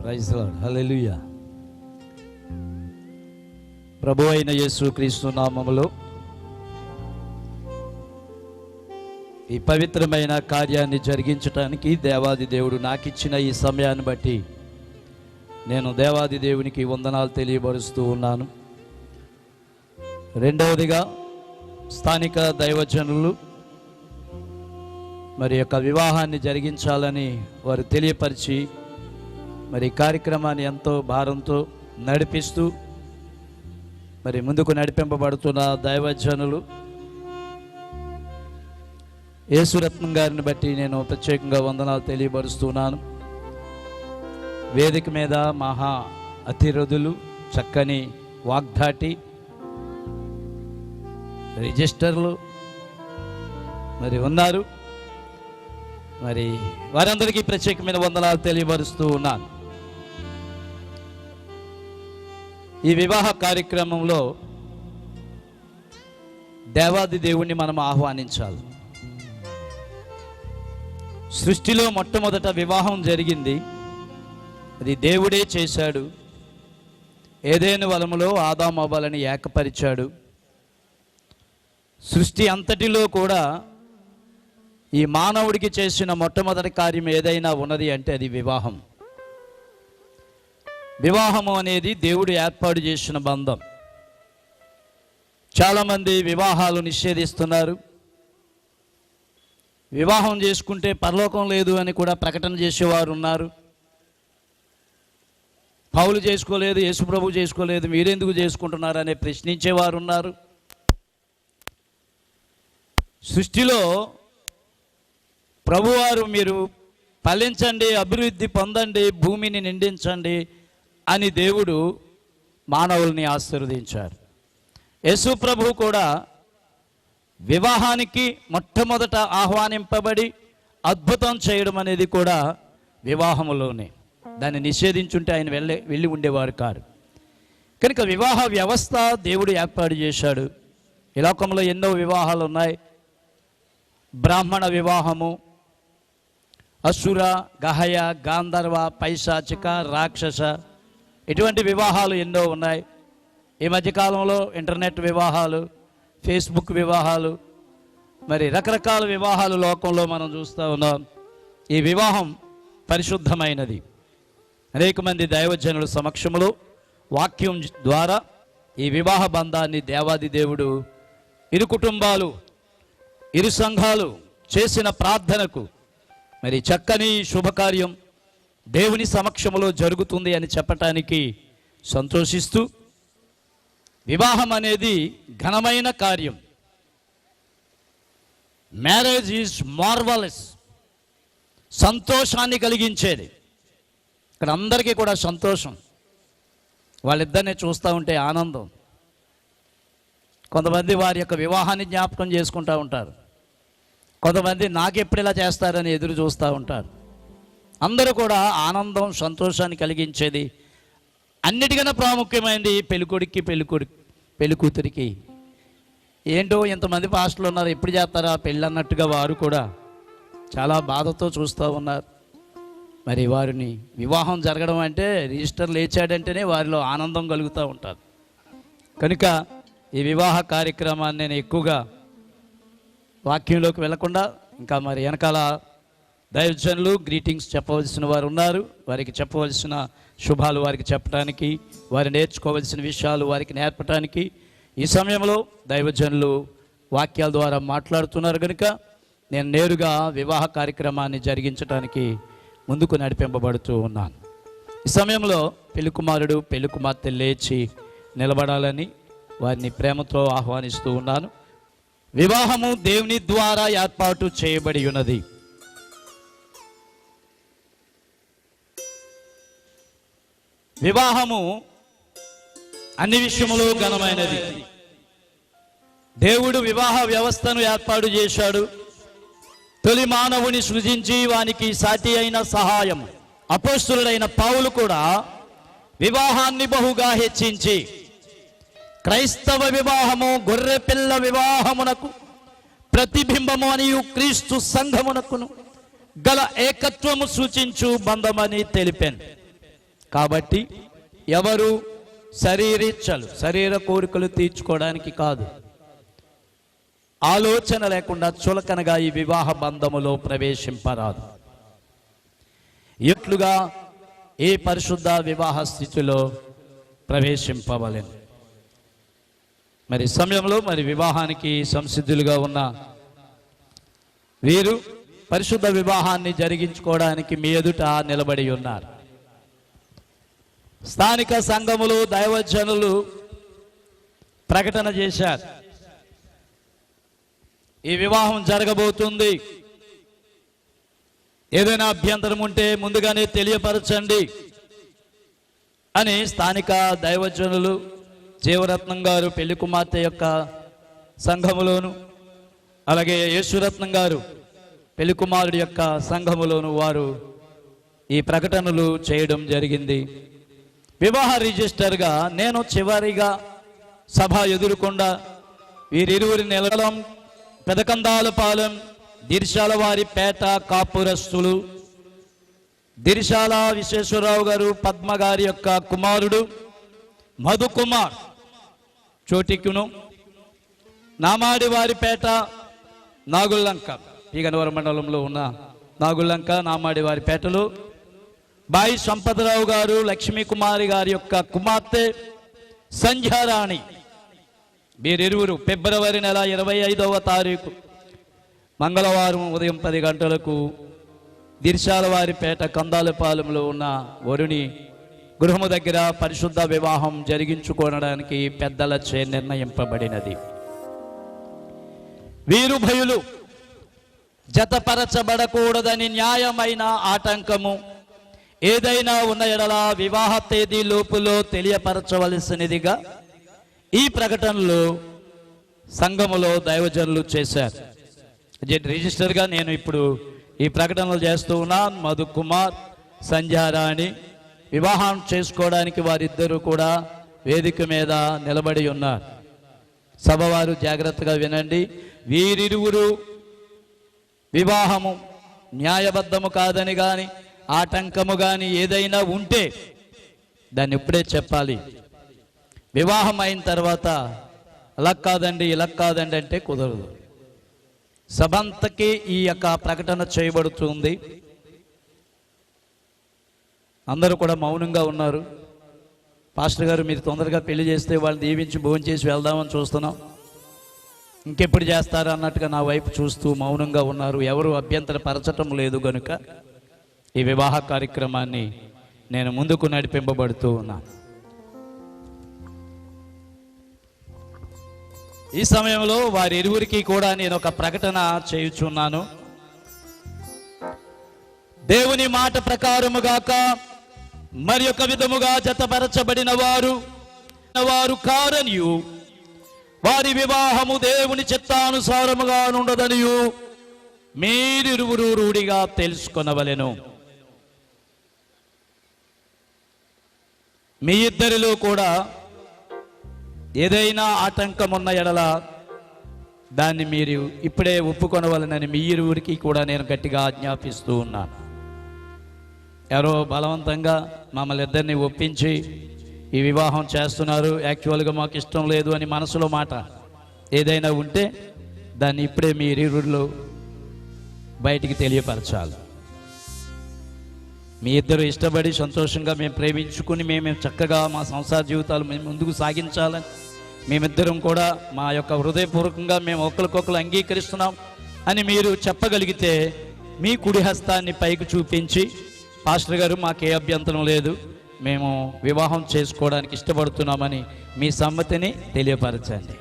Praise lord, హల్లెలూయా. ప్రభు అయిన యేసుక్రీస్తు నామములో ఈ పవిత్రమైన కార్యాన్ని జరిగించటానికి దేవాది దేవుడు నాకిచ్చిన ఈ సమయాన్ని బట్టి నేను దేవాది దేవునికి వందనాలు తెలియబరుస్తూ ఉన్నాను. రెండవదిగా స్థానిక దైవజనులు మరి యొక్క వివాహాన్ని జరిగించాలని వారు తెలియపరిచి మరి కార్యక్రమాన్ని ఎంతో భారంతో నడిపిస్తూ మరి ముందుకు నడిపింపబడుతున్న దైవజనులు యేసురత్నం గారిని బట్టి నేను ప్రత్యేకంగా వందనాలు తెలియపరుస్తున్నాను. వేదిక మీద మహా అతిరథులు, చక్కని వాగ్దాటి, రిజిస్టర్లు మరి ఉన్నారు. మరి వారందరికీ ప్రత్యేకమైన వందనాలు తెలియపరుస్తూ ఉన్నాను. ఈ వివాహ కార్యక్రమంలో దేవాది దేవుణ్ణి మనం ఆహ్వానించాలి. సృష్టిలో మొట్టమొదట వివాహం జరిగింది, అది దేవుడే చేశాడు. ఏదెను వనములో ఆదాము హవ్వలను ఏకపరిచాడు. సృష్టి అంతటిలో కూడా ఈ మానవుడికి చేసిన మొట్టమొదటి కార్యం ఏదైనా ఉన్నది అంటే అది వివాహం. వివాహము అనేది దేవుడు ఏర్పాటు చేసిన బంధం. చాలామంది వివాహాలు నిషేధిస్తున్నారు. వివాహం చేసుకుంటే పరలోకం లేదు అని కూడా ప్రకటన చేసేవారు ఉన్నారు. పౌలు చేసుకోలేదు, యేసుప్రభు చేసుకోలేదు, మీరెందుకు చేసుకుంటున్నారు అనే ప్రశ్నించేవారు ఉన్నారు. సృష్టిలో ప్రభువారు మీరు ఫలించండి, అభివృద్ధి పొందండి, భూమిని నిండించండి అని దేవుడు మానవుల్ని ఆశీర్వదించారు. యేసు ప్రభు కూడా వివాహానికి మొట్టమొదట ఆహ్వానింపబడి అద్భుతం చేయడం అనేది కూడా వివాహములోనే. దాన్ని నిషేధించుంటే ఆయన వెళ్ళి ఉండేవారు కారు. కనుక వివాహ వ్యవస్థ దేవుడు ఏర్పాటు చేశాడు. ఈ లోకంలో ఎన్నో వివాహాలు ఉన్నాయి. బ్రాహ్మణ వివాహము, అసుర, గహయ, గాంధర్వ, పైశాచిక, రాక్షస, ఇటువంటి వివాహాలు ఎన్నో ఉన్నాయి. ఈ మధ్యకాలంలో ఇంటర్నెట్ వివాహాలు, ఫేస్బుక్ వివాహాలు, మరి రకరకాల వివాహాలు లోకంలో మనం చూస్తూ ఉన్నాం. ఈ వివాహం పరిశుద్ధమైనది. అనేక మంది దైవజనుల సమక్షంలో వాక్యం ద్వారా ఈ వివాహ బంధాన్ని దేవాది దేవుడు ఇరు కుటుంబాలు, ఇరు సంఘాలు చేసిన ప్రార్థనకు మరి చక్కని శుభకార్యం దేవుని సమక్షంలో జరుగుతుంది అని చెప్పటానికి సంతోషిస్తూ, వివాహం అనేది ఘనమైన కార్యం. మ్యారేజ్ ఈజ్ మార్వలస్, సంతోషాన్ని కలిగించేది. ఇక్కడ అందరికీ కూడా సంతోషం. వాళ్ళిద్దరిని చూస్తూ ఉంటే ఆనందం. కొంతమంది వారి యొక్క వివాహాన్ని జ్ఞాపకం చేసుకుంటూ ఉంటారు. కొంతమంది నాకెప్పుడు ఇలా చేస్తారని ఎదురు చూస్తూ ఉంటారు. అందరూ కూడా ఆనందం, సంతోషాన్ని కలిగించేది. అన్నిటికన్నా ప్రాముఖ్యమైనది పెళ్ళికొడుక్కి, పెళ్ళికూతురికి. ఏంటో ఇంతమంది పాస్టర్లు ఉన్నారు, ఎప్పుడు చేస్తారా పెళ్ళి అన్నట్టుగా వారు కూడా చాలా బాధతో చూస్తూ ఉన్నారు. మరి వారిని వివాహం జరగడం అంటే రిజిస్టర్ లేచాడంటేనే వారిలో ఆనందం కలుగుతూ ఉంటారు. కనుక ఈ వివాహ కార్యక్రమాన్ని నేను ఎక్కువగా వాక్యంలోకి వెళ్లకుండా ఇంకా మరి వెనకాల దైవజనులు గ్రీటింగ్స్ చెప్పవలసిన వారు ఉన్నారు. వారికి చెప్పవలసిన శుభాలు వారికి చెప్పడానికి, వారు నేర్చుకోవలసిన విషయాలు వారికి నేర్పడానికి ఈ సమయంలో దైవజనులు వాక్యాల ద్వారా మాట్లాడుతున్నారు. కనుక నేను నేరుగా వివాహ కార్యక్రమాన్ని జరిగించడానికి ముందుకు నడిపింపబడుతూ ఉన్నాను. ఈ సమయంలో పెళ్లి కుమారుడు, పెళ్లి కుమార్తె లేచి నిలబడాలని వారిని ప్రేమతో ఆహ్వానిస్తూ ఉన్నాను. వివాహము దేవుని ద్వారా ఏర్పాటు చేయబడి ఉన్నది. వివాహము అన్ని విషయములో ఘనమైనది. దేవుడు వివాహ వ్యవస్థను ఏర్పాటు చేశాడు. తొలి మానవుని సృజించి వానికి సాటి అయిన సహాయం అపోస్తలుడైన పౌలు కూడా వివాహాన్ని బహుగా హెచ్చించి క్రైస్తవ వివాహము గొర్రెపిల్ల వివాహమునకు ప్రతిబింబము అనియు క్రీస్తు సంఘమునకును గల ఏకత్వము సూచించు బంధమని తెలిపాను. కాబట్టి ఎవరు శరీర కోరికలు తీర్చుకోవడానికి కాదు, ఆలోచన లేకుండా చులకనగా ఈ వివాహ బంధములో ప్రవేశింపరాదు. ఎట్లుగా ఈ పరిశుద్ధ వివాహ స్థితిలో ప్రవేశింపవలెను. మరి సమయంలో వివాహానికి సంసిద్ధులుగా ఉన్న వీరు పరిశుద్ధ వివాహాన్ని జరిగించుకోవడానికి మీ ఎదుట నిలబడి ఉన్నారు. స్థానిక సంఘములు దైవజనులు ప్రకటన చేశారు, ఈ వివాహం జరగబోతుంది, ఏదైనా అభ్యంతరం ఉంటే ముందుగానే తెలియపరచండి అని స్థానిక దైవజనులు జీవరత్నం గారు పెళ్లి కుమార్తె యొక్క సంఘములోను, అలాగే యేసురత్నం గారు పెళ్లి కుమారుడి యొక్క సంఘములోను వారు ఈ ప్రకటనలు చేయడం జరిగింది. వివాహ రిజిస్టర్గా నేను చివరిగా సభ ఎదురుకుండా వీరిరువురి నిలడం పెదకందాలపాలెం దిర్శాల వారి పేట కాపురస్తులు దిర్శాల విశ్వేశ్వరరావు గారు పద్మ గారి యొక్క కుమారుడు మధుకుమార్ చోటికును, నామాడి వారి పేట నాగుల్లంక, పీగనవరం మండలంలో ఉన్న నాగుల్లంక నామాడి వారి పేటలో బాయి సంపదరావు గారు లక్ష్మీ కుమారి గారి యొక్క కుమార్తె సంధ్యారాణి వీరిరువురు ఫిబ్రవరి నెల 25వ తారీఖు మంగళవారం ఉదయం 10 గంటలకు దిర్శాల వారిపేట కందాలపాలెంలో ఉన్న వరుని గృహము దగ్గర పరిశుద్ధ వివాహం జరిగించుకోవడానికి పెద్దలచే నిర్ణయింపబడినది. వీరు భయులు జతపరచబడకూడదని న్యాయమైన ఆటంకము ఏదైనా ఉన్న ఎడల వివాహ తేదీ లోపులో తెలియపరచవలసినదిగా ఈ ప్రకటనలో సంఘములో దైవజనులు చేశారు. రిజిస్టర్గా నేను ఇప్పుడు ఈ ప్రకటనలు చేస్తూ ఉన్నాను. మధుకుమార్ సంధ్యారాణి వివాహం చేసుకోవడానికి వారిద్దరూ కూడా వేదిక మీద నిలబడి ఉన్నారు. సభవారు జాగ్రత్తగా వినండి. వీరిరువురు వివాహము న్యాయబద్ధము కాదని కానీ ఆటంకము కానీ ఏదైనా ఉంటే దాన్ని ఇప్పుడే చెప్పాలి. వివాహం అయిన తర్వాత అలా కాదండి ఇలా కాదండి అంటే కుదరదు. సభంతకి ఈ యొక్క ప్రకటన చేయబడుతుంది. అందరూ కూడా మౌనంగా ఉన్నారు. పాస్టర్ గారు మీరు తొందరగా పెళ్లి చేస్తే వాళ్ళు దీవించి భోజనం చేసి వెళ్దామని చూస్తున్నాం, ఇంకెప్పుడు చేస్తారా అన్నట్టుగా నా వైపు చూస్తూ మౌనంగా ఉన్నారు. ఎవరు అభ్యంతర పరచటం లేదు కనుక ఈ వివాహ కార్యక్రమాన్ని నేను ముందుకు నడిపింపబడుతూ ఉన్నాను. ఈ సమయంలో వారి ఇరువురికి కూడా నేను ఒక ప్రకటన చేయుచున్నాను. దేవుని మాట ప్రకారముగాక మరి ఒక విధముగా జతపరచబడిన వారు కారనియు వారి వివాహము దేవుని చిత్తానుసారముగా నుండదనియు మీరిరువురు రూఢిగా తెలుసుకొనవలెను. మీ ఇద్దరిలో కూడా ఏదైనా ఆటంకం ఉన్న ఎడల దాన్ని మీరు ఇప్పుడే ఒప్పుకొనవలనని మీ ఇరువురికి కూడా నేను గట్టిగా ఆజ్ఞాపిస్తూ ఉన్నాను. ఎవరో బలవంతంగా మమ్మల్ని ఇద్దరిని ఒప్పించి ఈ వివాహం చేస్తున్నారు, యాక్చువల్గా మాకు ఇష్టం లేదు అని మనసులో మాట ఏదైనా ఉంటే దాన్ని ఇప్పుడే మీ ఇరువురిలో బయటికి తెలియపరచాలి. మీ ఇద్దరు ఇష్టపడి సంతోషంగా మేము ప్రేమించుకుని మేము చక్కగా మా సంసార జీవితాలు మేము ముందుకు సాగించాలని మేమిద్దరం కూడా మా యొక్క హృదయపూర్వకంగా మేము ఒకరికొకరు అంగీకరిస్తున్నాం అని మీరు చెప్పగలిగితే మీ కుడి హస్తాన్ని పైకి చూపించి పాస్టర్ గారు మాకే అభ్యంతరం లేదు, మేము వివాహం చేసుకోవడానికి ఇష్టపడుతున్నామని మీ సమ్మతిని తెలియపరచండి.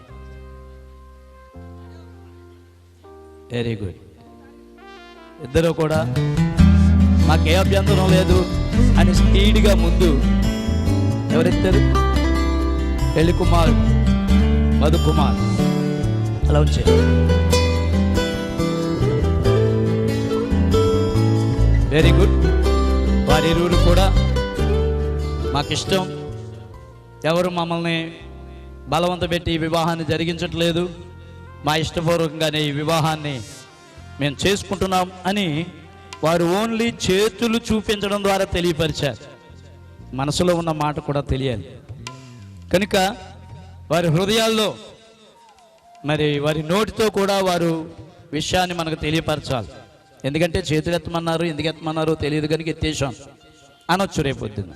Very good. ఇద్దరు కూడా మాకే అభ్యంతరం లేదు అని స్పీడ్గా ముందు ఎవరిద్దరు పెళ్లి కుమార్ మధుకుమార్ అలా వచ్చారు. Very good. వారిరువురు కూడా మాకిష్టం, ఎవరు మమ్మల్ని బలవంత పెట్టి ఈ వివాహాన్ని జరిగించట్లేదు, మా ఇష్టపూర్వకంగానే ఈ వివాహాన్ని మేము చేసుకుంటున్నాం అని వారు ఓన్లీ చేతులు చూపించడం ద్వారా తెలియపరిచారు. మనసులో ఉన్న మాట కూడా తెలియాలి. కనుక వారి హృదయాల్లో మరి వారి నోటితో కూడా వారు విషయాన్ని మనకు తెలియపరచాలి. ఎందుకంటే చేతులు ఎత్తమన్నారు, ఎందుకు ఎత్తమన్నారో తెలియదు కనుక ఎత్తేసాం అనొచ్చు రేపొద్దున.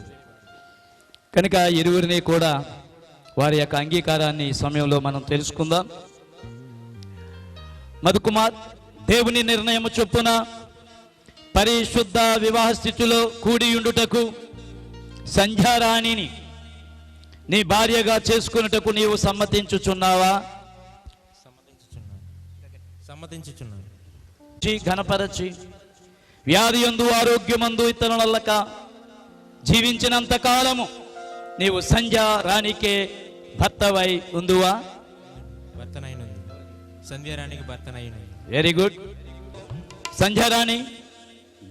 కనుక ఇరువురిని కూడా వారి యొక్క అంగీకారాన్ని ఈ సమయంలో మనం తెలుసుకుందాం. మధుకుమార్, దేవుని నిర్ణయము చొప్పున పరిశుద్ధ వివాహ స్థితిలో కూడియుండుటకు సంధ్యారాణిని నీ భార్యగా చేసుకున్నటకు నీవు సమ్మతించుచున్నావా? సమ్మతించుచున్నాను. ఘనపరచి వ్యాధి యందు ఆరోగ్యమందు ఇతరులక జీవించినంత కాలము నీవు సంధ్యారాణికే భర్తవై ఉందువా? భర్తనైనందు. సంధ్యారాణికి భర్తనైనందు. Very good. సంధ్యారాణి,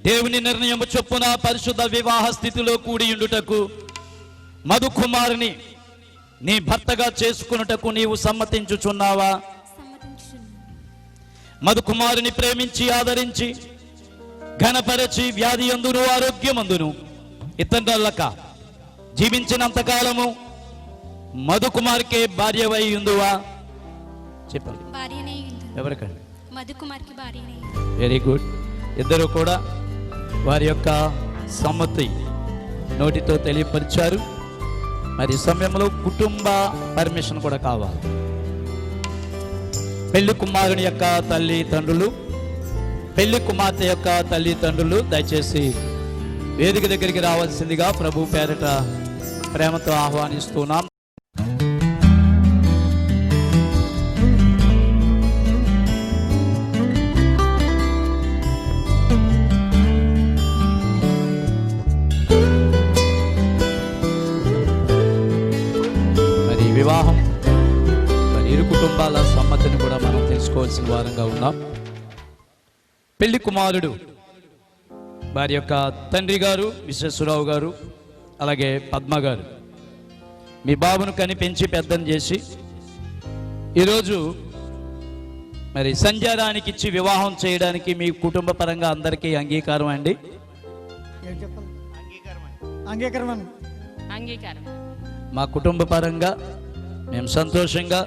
దేవుని నిర్ణయము చొప్పున పరిశుద్ధ వివాహ స్థితిలో కూడియుండుటకు మధుకుమారుని నీ భర్తగా చేసుకున్నటకు నీవు సమ్మతించుచున్నావా? మధుకుమారుని ప్రేమించి ఆదరించి ఘనపరచి వ్యాధి యందును ఆరోగ్యమందును ఇతరులక జీవించినంత కాలము మధుకుమార్కే భార్యవై ఉందువా? చెప్పండి. ఎవరికండి? మధుకుమార్కి భార్యనే. Very good. ఇద్దరు కూడా వారి యొక్క సమ్మతి నోటితో తెలియపరిచారు. మరి సమయంలో కుటుంబ పర్మిషన్ కూడా కావాలి. పెళ్లి కుమారుని యొక్క తల్లిదండ్రులు, పెళ్లి కుమార్తె యొక్క తల్లిదండ్రులు దయచేసి వేదిక దగ్గరికి రావాల్సిందిగా ప్రభు పేరిట ప్రేమతో ఆహ్వానిస్తున్నాం. మరి వివాహం ఇరు కుటుంబాల సమ్మతిని కూడా మనం తెలుసుకోవాల్సిన వారంగా ఉన్నాం. పెళ్లి కుమారుడు వారి యొక్క తండ్రి గారు విశ్వేశ్వరరావు గారు, అలాగే పద్మ గారు మీ బాబును కనిపించి పెద్దను చేసి ఈరోజు మరి సంధ్యారానికి ఇచ్చి వివాహం చేయడానికి మీ కుటుంబ పరంగా అందరికీ అంగీకారం అండి? అంగీకారం. మా కుటుంబ పరంగా మేము సంతోషంగా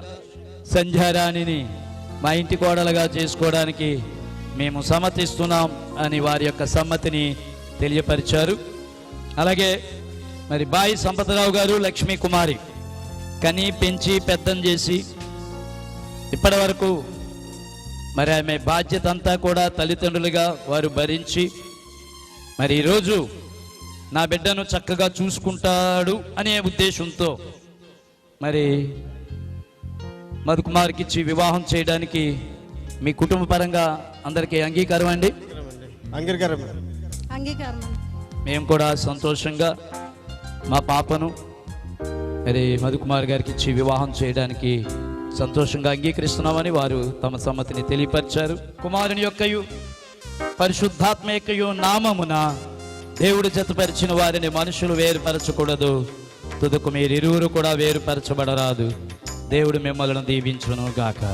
సంధ్యారాణిని మా ఇంటి కోడలుగా చేసుకోవడానికి మేము సమ్మతిస్తున్నాం అని వారి యొక్క సమ్మతిని తెలియపరిచారు. అలాగే మరి బాయి సంపతరావు గారు, లక్ష్మీ కుమారి కని పెంచి పెద్దం చేసి ఇప్పటి వరకు మరి ఆమె బాధ్యత అంతా కూడా తల్లిదండ్రులుగా వారు భరించి మరి ఈరోజు నా బిడ్డను చక్కగా చూసుకుంటాడు అనే ఉద్దేశంతో మరి మధుకుమార్కి ఇచ్చి వివాహం చేయడానికి మీ కుటుంబ పరంగా అందరికీ అంగీకారం అండి? అంగీకారం. మేము కూడా సంతోషంగా మా పాపను మరి మధుకుమార్ గారికి ఇచ్చి వివాహం చేయడానికి సంతోషంగా అంగీకరిస్తున్నామని వారు తమ సమ్మతిని తెలియపరిచారు. కుమారుని యొక్కయు పరిశుద్ధాత్మ యొక్కయు నామమున దేవుడు జతపరిచిన వారిని మనుషులు వేరుపరచకూడదు. తుదకు మీరిరువురు కూడా వేరుపరచబడరాదు. దేవుడు మిమ్మల్ని దీవించును గాక.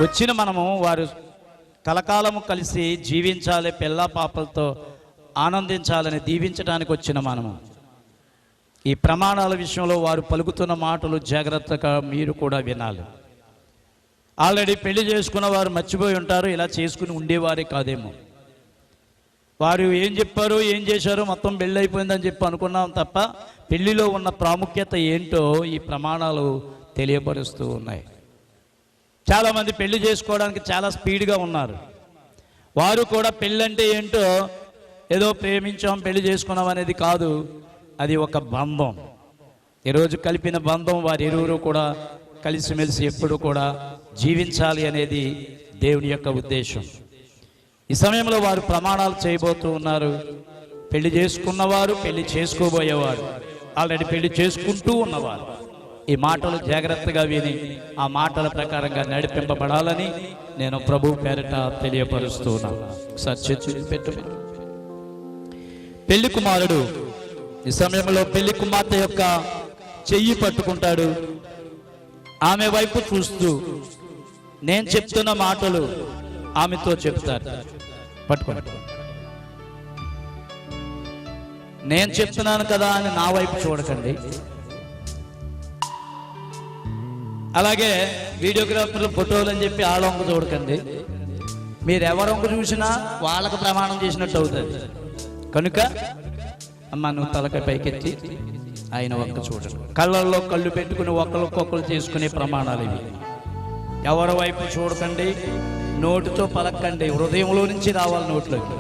వచ్చిన మనము వారు కలకాలము కలిసి జీవించాలి, పిల్ల పాపలతో ఆనందించాలని దీవించడానికి వచ్చిన మనము ఈ ప్రమాణాల విషయంలో వారు పలుకుతున్న మాటలు జాగ్రత్తగా మీరు కూడా వినాలి. ఆల్రెడీ పెళ్లి చేసుకున్న వారు మర్చిపోయి ఉంటారు, ఇలా చేసుకుని ఉండేవారే కాదేమో. వారు ఏం చెప్పారు, ఏం చేశారో మొత్తం పెళ్ళి అయిపోయిందని చెప్పి అనుకున్నాం తప్ప పెళ్లిలో ఉన్న ప్రాముఖ్యత ఏంటో ఈ ప్రమాణాలు తెలియపరుస్తూ ఉన్నాయి. చాలామంది పెళ్లి చేసుకోవడానికి చాలా స్పీడ్గా ఉన్నారు. వారు కూడా పెళ్ళంటే ఏంటో ఏదో ప్రేమించాం పెళ్లి చేసుకున్నాం అనేది కాదు, అది ఒక బంధం. ఈరోజు కలిపిన బంధం వారి ఇరువురు కూడా కలిసిమెలిసి ఎప్పుడు కూడా జీవించాలి అనేది దేవుని యొక్క ఉద్దేశం. ఈ సమయంలో వారు ప్రమాణాలు చేయబోతూ ఉన్నారు. పెళ్లి చేసుకున్నవారు, పెళ్లి చేసుకోబోయేవారు, ఆల్రెడీ పెళ్లి చేసుకుంటూ ఉన్నవారు ఈ మాటలు జాగ్రత్తగా విని ఆ మాటల ప్రకారంగా నడిపింపబడాలని నేను ప్రభు పేరిట తెలియపరుస్తున్నాను. ఒకసారి చర్చ పెట్టు. పెళ్లి కుమారుడు ఈ సమయంలో పెళ్లి కుమార్తె యొక్క చెయ్యి పట్టుకుంటాడు. ఆమె వైపు చూస్తూ నేను చెప్తున్న మాటలు ఆమెతో చెప్తారు. పట్టుకోండి. నేను చెప్తున్నాను కదా అని నా వైపు చూడకండి. అలాగే వీడియోగ్రాఫర్లు ఫోటోలు అని చెప్పి వాళ్ళ వంక చూడకండి. మీరు ఎవరొంక చూసినా వాళ్ళకు ప్రమాణం చేసినట్టు అవుతుంది. కనుక అమ్మ నువ్వు తలకాయ పైకెత్తి ఆయన వంక చూడండి. కళ్ళల్లో కళ్ళు పెట్టుకుని ఒకరికొకరు చేసుకునే ప్రమాణాలు ఇవి. ఎవరి వైపు చూడకండి, నోటితో పలకండి. హృదయంలో నుంచి రావాలి నోట్లోకి.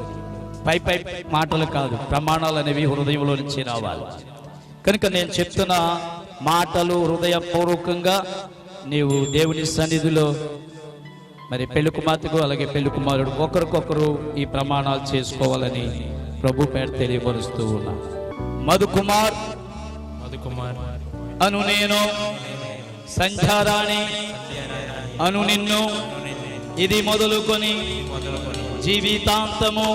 పై పై మాటలు కాదు, ప్రమాణాలు అనేవి హృదయంలో నుంచి రావాలి. కనుక నేను చెప్తున్న మాటలు హృదయపూర్వకంగా నీవు దేవుని సన్నిధిలో మరి పెళ్లి కుమార్తెకు అలాగే పెళ్లి కుమారుడు ఒకరికొకరు ఈ ప్రమాణాలు చేసుకోవాలని ప్రభు పేరు తెలియపరుస్తూ ఉన్నా. మధుకుమార్ అను నేను, సంధ్యారాణి అను నిన్ను, ఇది మొదలుకొని జీవితాంతము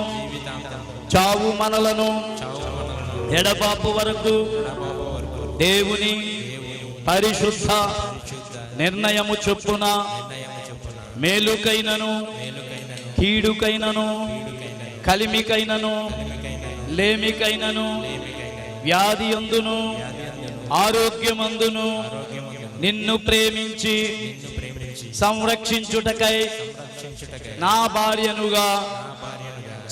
చావు మనలను ఎడబాపు వరకు దేవుని పరిశుద్ధ నిర్ణయము చొప్పున మేలుకైనను కీడుకైనను కలిమికైనను లేమికైనను వ్యాధి అందును ఆరోగ్యమందును నిన్ను ప్రేమించి సంరక్షించుటకై నా భార్యనుగా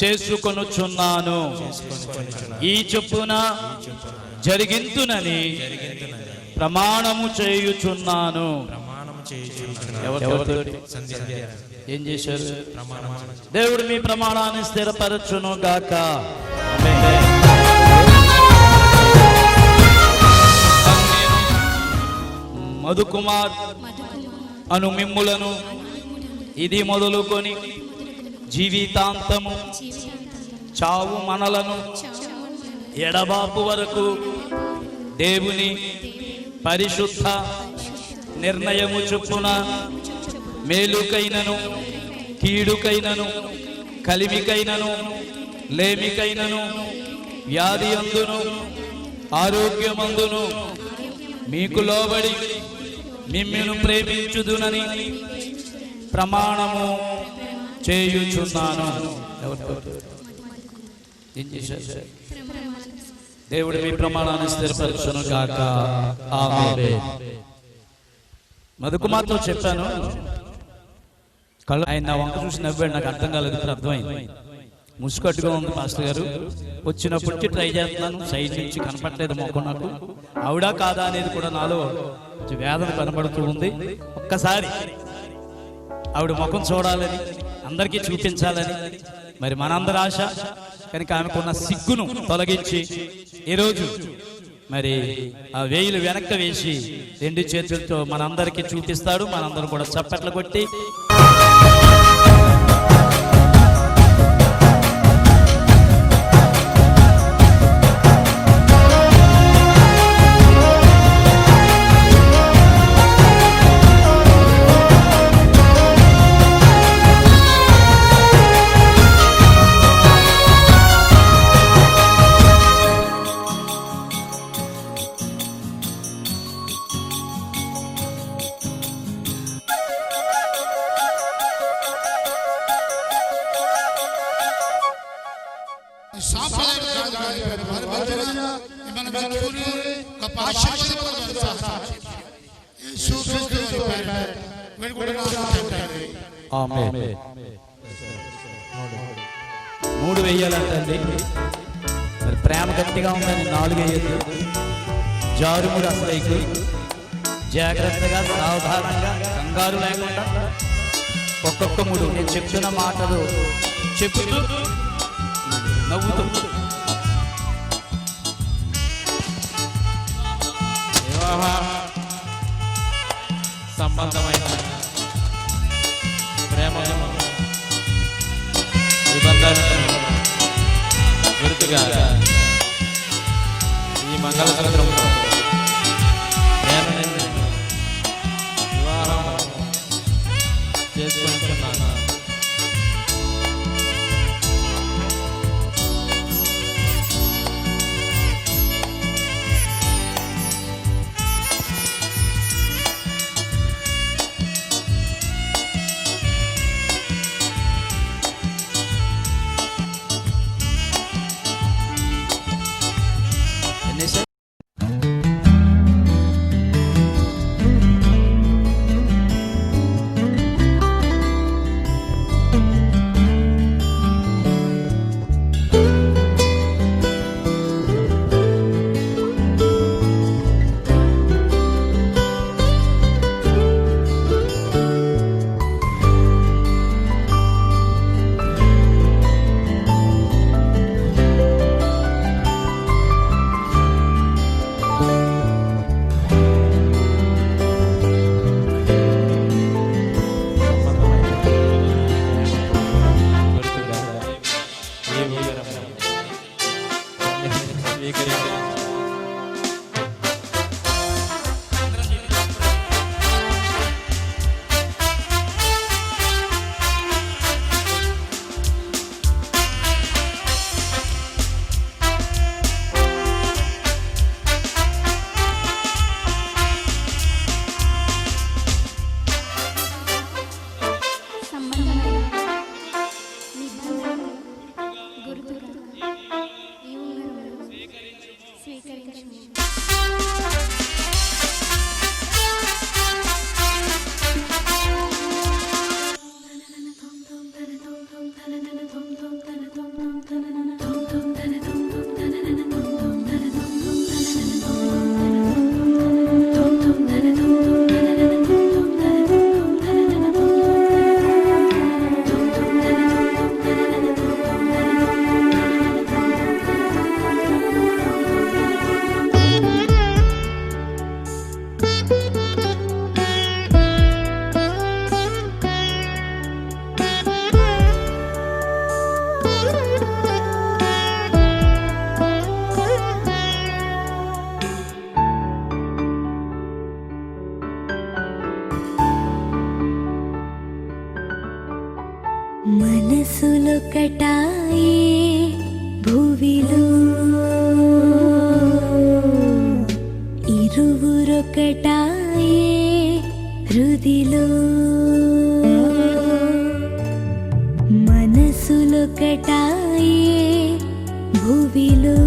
చేసుకొనుచున్నాను. ఈ చొప్పున జరిగింతునని ప్రమాణము చేయుచున్నాను. ఏం చేశారు? దేవుడు మీ ప్రమాణాన్ని స్థిరపరచును గాక. మధుకుమార్ అను మిమ్ములను ఇది మొదలుకొని జీవితాంతము చావు మనలను ఎడబాపు వరకు దేవుని పరిశుద్ధ నిర్ణయము చొప్పున మేలుకైనను కీడుకైనను కలిమికైనను లేమికైనను వ్యాధి అందును ఆరోగ్యమందును మీకు లోబడి మిమ్మును ప్రేమించుదునని ప్రమాణము చేయుచున్నాను. ఏం చేశారు? దేవుడు మీ ప్రమాణాన్ని స్థిరపరచును గాక. ఆమేన్. మధుకుమార్తో చెప్పాను, ఆయన నా వంక చూసి నవ్వాడు. నాకు అర్థం కాలేదు, ఇప్పుడు అర్థమైంది. ముసుకట్టుగా ఉంది పాస్టర్ గారు. వచ్చినప్పటికీ ట్రై చేస్తున్నాను, సైడ్ నుంచి కనపడలేదు మొక్క. నాకు ఆవిడా కాదా అనేది కూడా నాలో వేదన కనబడుతూ ఉంది. ఒక్కసారి ఆవిడ ముఖం చూడాలని, అందరికీ చూపించాలని మరి మనందరి ఆశ. కనుక ఆమెకున్న సిగ్గును తొలగించి ఈరోజు మరి ఆ వేయిలు వెనక్కి వేసి 2 చేతులతో మనందరికీ చూపిస్తాడు. మనందరం కూడా చప్పట్లు కొట్టి మూడు వేయాలంటండి. మరి ప్రేమ గట్టిగా ఉందని 4 వేయద్దు. జారుముడు అసలు జాగ్రత్తగా సావధానంగా కంగారు లేకుండా ఒక్కొక్క 3 నేను చెప్తున్న మాటలు చెప్తూ నవ్వుతూ వివాహ సంబంధమైన ప్రేమ నిబంధనలకు గుర్తుగా ఈ మంగళసూత్రంలో ప్రేమ వివాహం చేసుకుంటున్నాను. స్వీకరించు. మనసులొకటాయే భువిలో ఇరువురొకటాయే హృదిలో మనసులొకటాయే భువిలో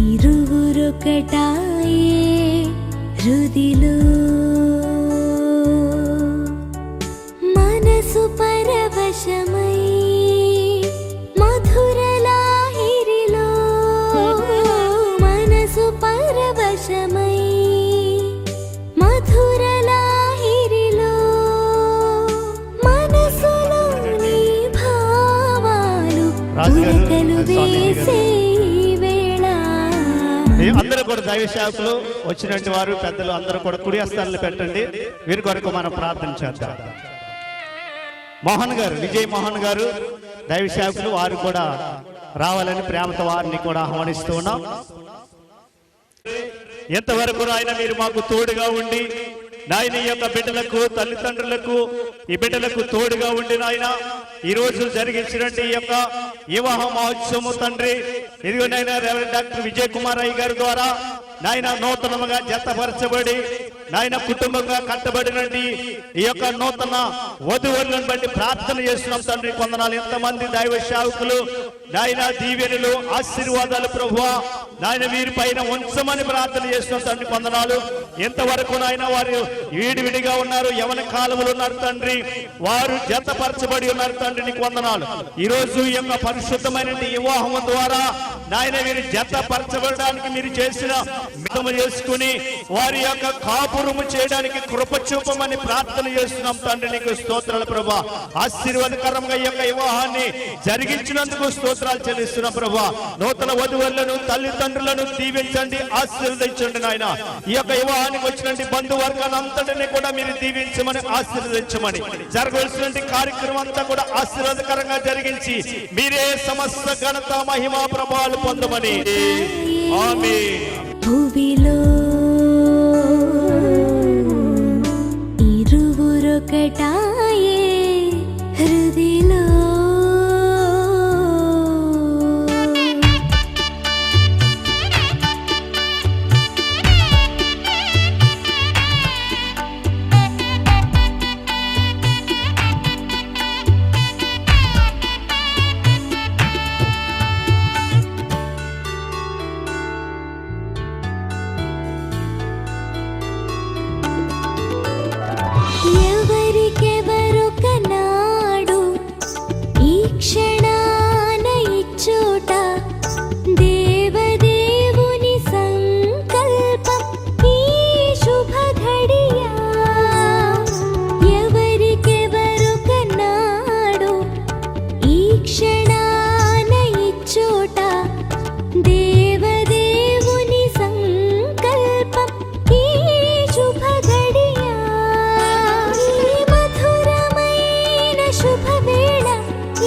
ఇరువురొకటాయే హృదిలో పరవశమై మధుర లాహిరిలో మనసు పరవశమై మధుర లాహిరిలో మనసులోని భావాలు ఉరకలు వేసే వేళ. అందరూ కూడా దైవ సేవకులు వచ్చినట్టు వారు పెద్దలు అందరూ కూడా కుడి హస్తాలను పెట్టండి. వీరి కొరకు మనం ప్రార్థన చేద్దాం. మోహన్ గారు, విజయ్ మోహన్ గారు దైవ సేవకులు, వారు కూడా రావాలని ప్రేమతో వారిని కూడా ఆహ్వానిస్తూ ఉన్నాం. ఎంతవరకు ఆయన మీరు మాకు తోడుగా ఉండి నాయన ఈ యొక్క బిడ్డలకు, తల్లిదండ్రులకు, ఈ బిడ్డలకు తోడుగా ఉండి నాయన ఈ రోజు జరిగించినట్టు ఈ యొక్క వివాహ మహోత్సవము తండ్రి, ఇదిగో నాయన రెవరెండ్ డాక్టర్ విజయ్ కుమార్ అయ్య గారి ద్వారా నాయన నూతనముగా జతపరచబడి నాయన కుటుంబంగా కట్టబడినండి ఈ యొక్క నూతన వధువులను బట్టి ప్రార్థన చేస్తున్నాం తండ్రి. కొందనాలు ఎంతమంది దైవ సేవకులు నాయన దీవెనలు, ఆశీర్వాదాలు ప్రభువా నాయన వీరి పైన ఉంచమని ప్రార్థన చేస్తున్నాం తండ్రి. కొందనాలు ఎంతవరకు నాయన వారు విడివిడిగా ఉన్నారు, యవన కాలములు ఉన్నారు తండ్రి, వారు జతపరచబడి ఉన్నారు తండ్రి. నీకు వందనాలు. ఈ రోజు ఈ యొక్క పరిశుద్ధమైన వివాహం ద్వారా నాయన వీరు జతపరచబడడానికి మీరు చేసిన మితము చేసుకుని వారి యొక్క కాపురము చేయడానికి కృప చూపమని ప్రార్థన చేస్తున్నాం తండ్రి. నీకు స్తోత్రాలు ప్రభా. ఆశీర్వాదకరంగా ఈ యొక్క వివాహాన్ని జరిగించినందుకు స్తోత్రాలు చెల్లిస్తున్నాం ప్రభా. నూతన వధువులను, తల్లిదండ్రులను దీవించండి, ఆశీర్వదించండి నాయన. ఈ యొక్క వివాహానికి వచ్చినటువంటి బంధువర్గాన్ని అంతటిని కూడా మీరు దీవించమని, ఆశీర్వదించమని, జరగవలసిన కార్యక్రమం అంతా కూడా ఆశీర్వాదకరంగా జరిగించి మీరే సమస్త ఘనత, మహిమా, ప్రభావాలు పొందమని. ఆమేన్. భువిలో ఇరువురొకటాయే హృదిలో ఎవరికెవరొకనాడు ఈ క్షణాన ఇచ్చోట దేవదేవుని సంకల్పం ఈ శుభ ఘడియ. ఎవరికెవరొకనాడు ఈ క్షణాన ఇచ్చోట దేవదేవుని సంకల్పం ఈ శుభ ఘడియ. ఈ మధురమైన శుభవేళ, ఈ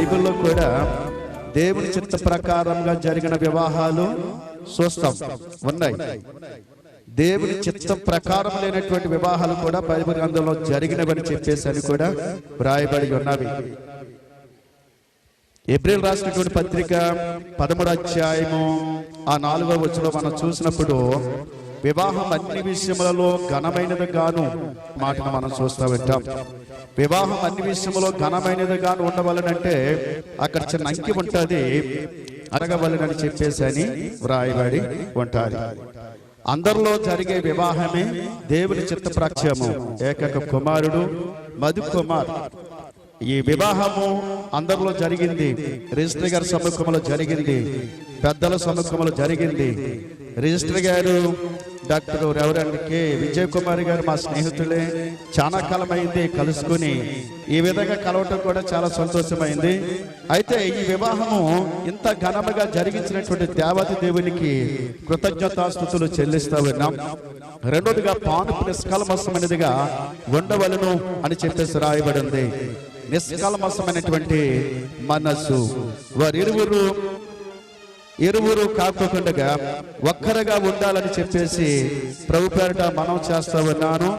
బైబిల్లో కూడా దేవుని చిత్త ప్రకారంగా జరిగిన వివాహాలు చూస్తాం, ఉన్నాయి. దేవుని చిత్త ప్రకారం లేనటువంటి వివాహాలు కూడా బైబిల్ గ్రంథంలో జరిగినవని చెప్పేసి అని కూడా వ్రాయబడి ఉన్నవి. ఏప్రిల్ రాసినటువంటి పత్రిక 13వ అధ్యాయము 4వ వచనంలో మనం చూసినప్పుడు వివాహం అన్ని విషయములలో ఘనమైనది గాను మాటను మనం చూస్తూ ఉంటాం. వివాహం అన్ని విషయంలో ఘనమైనది గాను ఉండవలనంటే అక్కడ చిన్న అంకి ఉంటుంది, అడగవలనని చెప్పేసి అని వ్రాయబడి ఉంటుంది. అందరిలో జరిగే వివాహమే దేవుని చిత్త ప్రత్యము. ఏకైక కుమారుడు మధు కుమార్. ఈ వివాహము అందరిలో జరిగింది. రిజిస్టర్ గారి సముఖంలో జరిగింది, పెద్దల సముఖంలో జరిగింది. రిజిస్టర్ గారు doctor reverend K Vijay Kumar గారు మా స్నేహితులే. చాలా కాలమైంది కలుసుకుని, ఈ విధంగా కలవటం కూడా చాలా సంతోషమైంది. అయితే ఈ వివాహము ఇంత ఘనముగా జరిగించినటువంటి దేవాది దేవునికి కృతజ్ఞతాస్తుతులు చెల్లిస్తూ ఉన్నాం. రెండోదిగా పానుపు నిష్కల్మషమైనదిగా ఉండవలను అని చెప్పేసి రాయబడింది. నిష్కల్మషమైనటువంటి మనస్సు. ఇరువురు కాకుండా ఒక్కరుగా ఉండాలని చెప్పేసి ప్రభు పేరిట మనం చేస్తూ ఉన్నాను.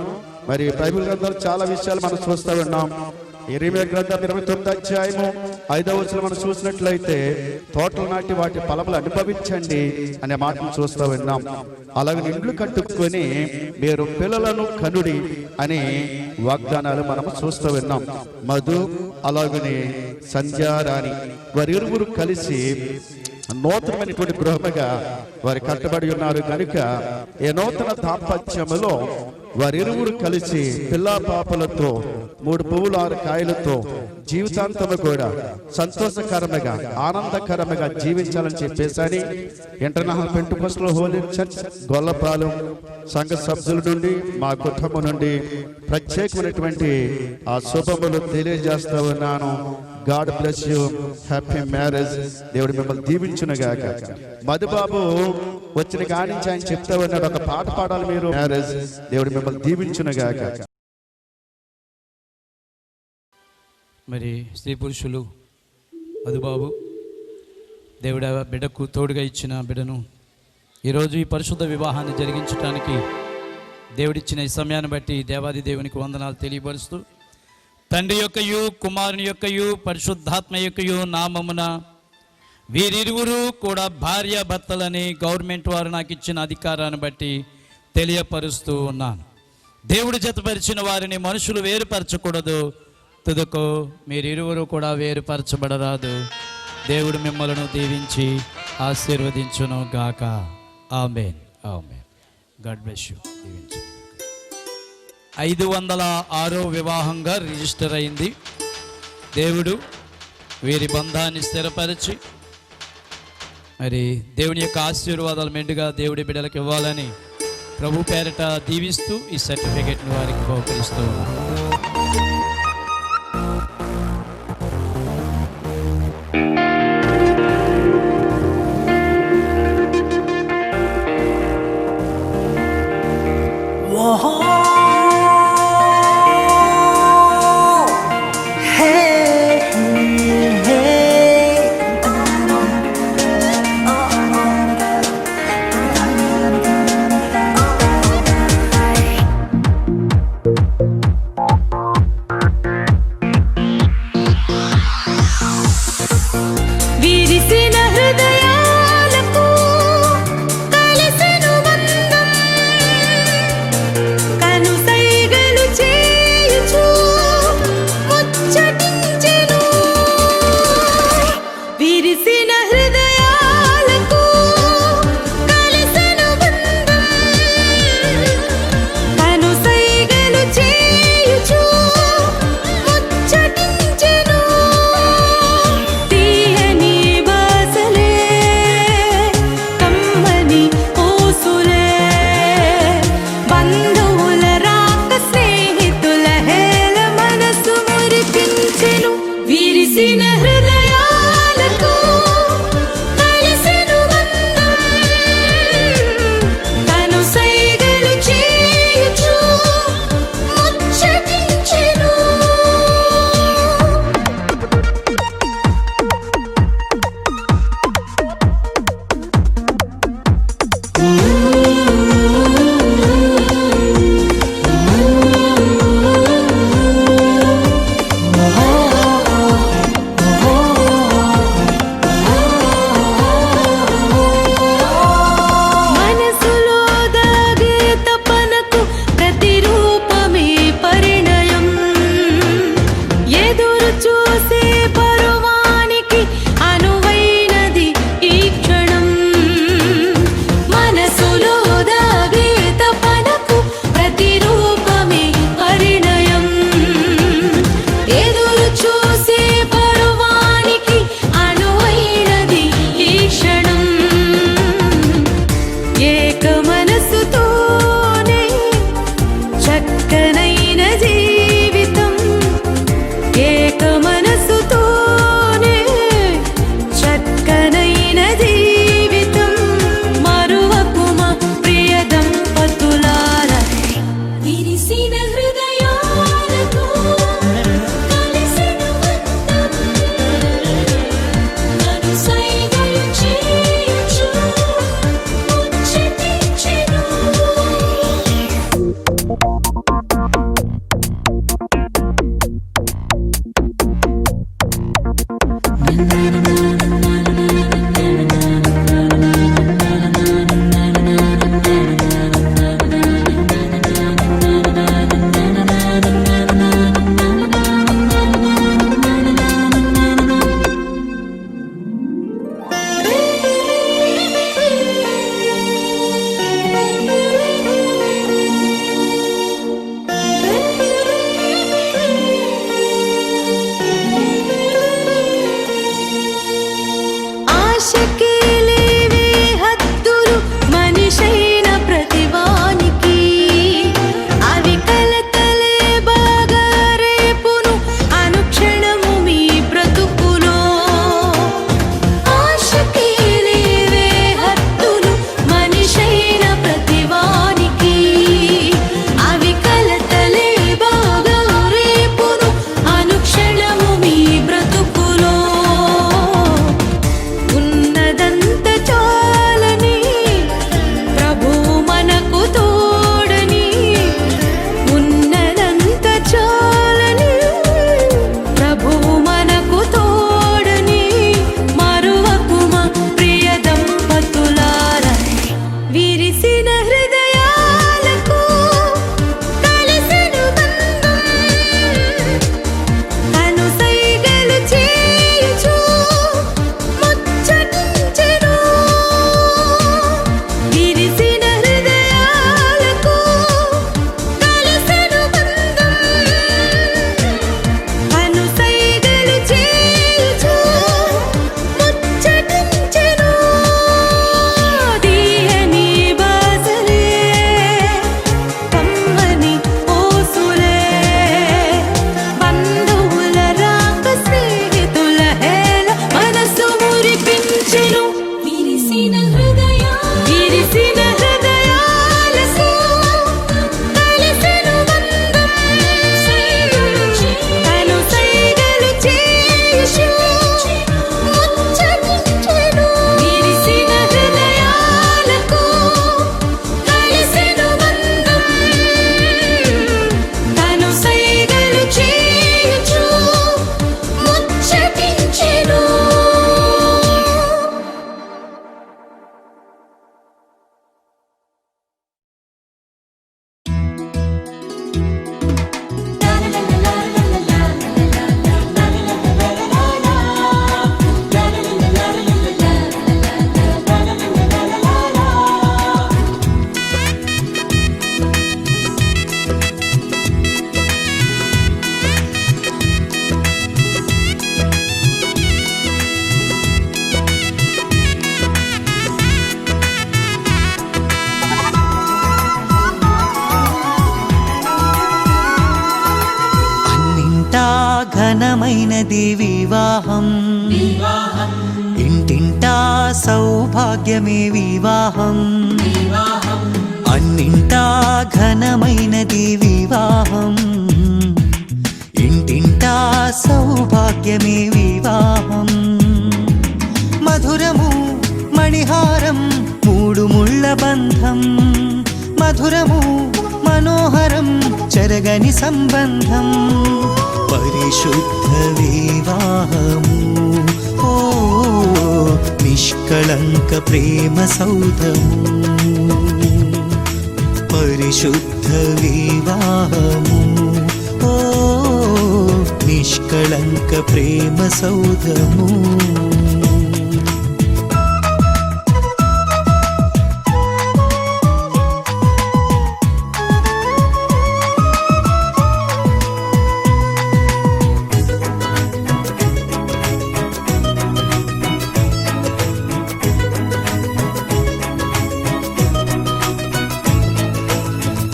మరి బైబిల్ గ్రంథంలో చాలా విషయాలు మనం చూస్తూ ఉన్నాం. యెరెమీయా గ్రంథం 29వ అధ్యాయము 5వ వచనం మనం చూసినట్లయితే తోటలు నాటి వాటి ఫలములు అనుభవించండి అనే మాటను చూస్తూ ఉన్నాం. అలాగే ఇండ్లు కట్టుకొని మీరు పిల్లలను కనుడి అనే వాగ్దానాలు మనం చూస్తూ ఉన్నాం. మధు అలాగనే సంధ్యారాణి వారిరువురు కలిసి నూతనమైనటువంటి గృహముగా వారు కట్టబడి ఉన్నారు కనుక ఈ నూతన దాంపత్యములో వారిరువురు కలిసి పిల్లా పాపలతో 3 పువ్వులు 6 కాయలతో జీవితాంతము కూడా సంతోషకరముగా ఆనందకరముగా జీవించాలని చెప్పేసని international Pentecostal Holi church Gollapalem సంఘ సభ్యుల నుండి మా కుటుంబం నుండి ప్రత్యేకమైనటువంటి ఆ శుభములు తెలియజేస్తూ ఉన్నాను. God bless you, happy marriage. దేవుడు మిమ్మల్ని దీవించునుగాక. మధుబాబు వచ్చిన కాడి నుంచి ఆయన చెప్తా ఉన్నాడు, ఒక పాట పాడాలి మీరు, మ్యారేజ్. దేవుడు మిమ్మల్ని దీవించునుగాక. మరి స్త్రీ పురుషులు మధుబాబు దేవుడ బిడ్డకు తోడుగా ఇచ్చిన బిడ్డను ఈరోజు ఈ పరిశుద్ధ వివాహాన్ని జరిగించడానికి దేవుడిచ్చిన ఈ సమయాన్ని బట్టి దేవాది దేవునికి వందనాలు తెలియపరుస్తూ, తండ్రి యొక్కయు కుమారుని యొక్కయు పరిశుద్ధాత్మ యొక్కయు నామమున వీరిరువురు కూడా భార్య భర్తలని గవర్నమెంట్ వారు నాకు ఇచ్చిన అధికారాన్ని బట్టి తెలియపరుస్తూ ఉన్నాను. దేవుడు జతపరిచిన వారిని మనుషులు వేరుపరచకూడదు. తుదకు మీరిరువురు కూడా వేరుపరచబడరాదు. దేవుడు మిమ్మల్ని దీవించి ఆశీర్వదించును గాక. Amen, amen. God bless you. దీవించు. 506వ వివాహంగా రిజిస్టర్ అయింది. దేవుడు వీరి బంధాన్ని స్థిరపరిచి మరి దేవుని యొక్క ఆశీర్వాదాలు మెండుగా దేవుడి బిడ్డలకు ఇవ్వాలని ప్రభు పేరిట దీవిస్తూ ఈ సర్టిఫికెట్ను వారికి బహుకరిస్తూ ఉన్నాను. ఘనమైనది వివాహం ఇంటింటా సౌభాగ్యమే వివాహం అన్నింటా ఘనమైనది వివాహం ఇంటింటా సౌభాగ్యమే వివాహం మధురము మణిహారం మూడు ముళ్ళ బంధం మధురము మనోహరం చెరగని సంబంధం పరిశుద్ధ వివాహము ఓ నిష్కళంక ప్రేమ సౌధము పరిశుద్ధ వివాహము ఓ నిష్కళంక ప్రేమ సౌధము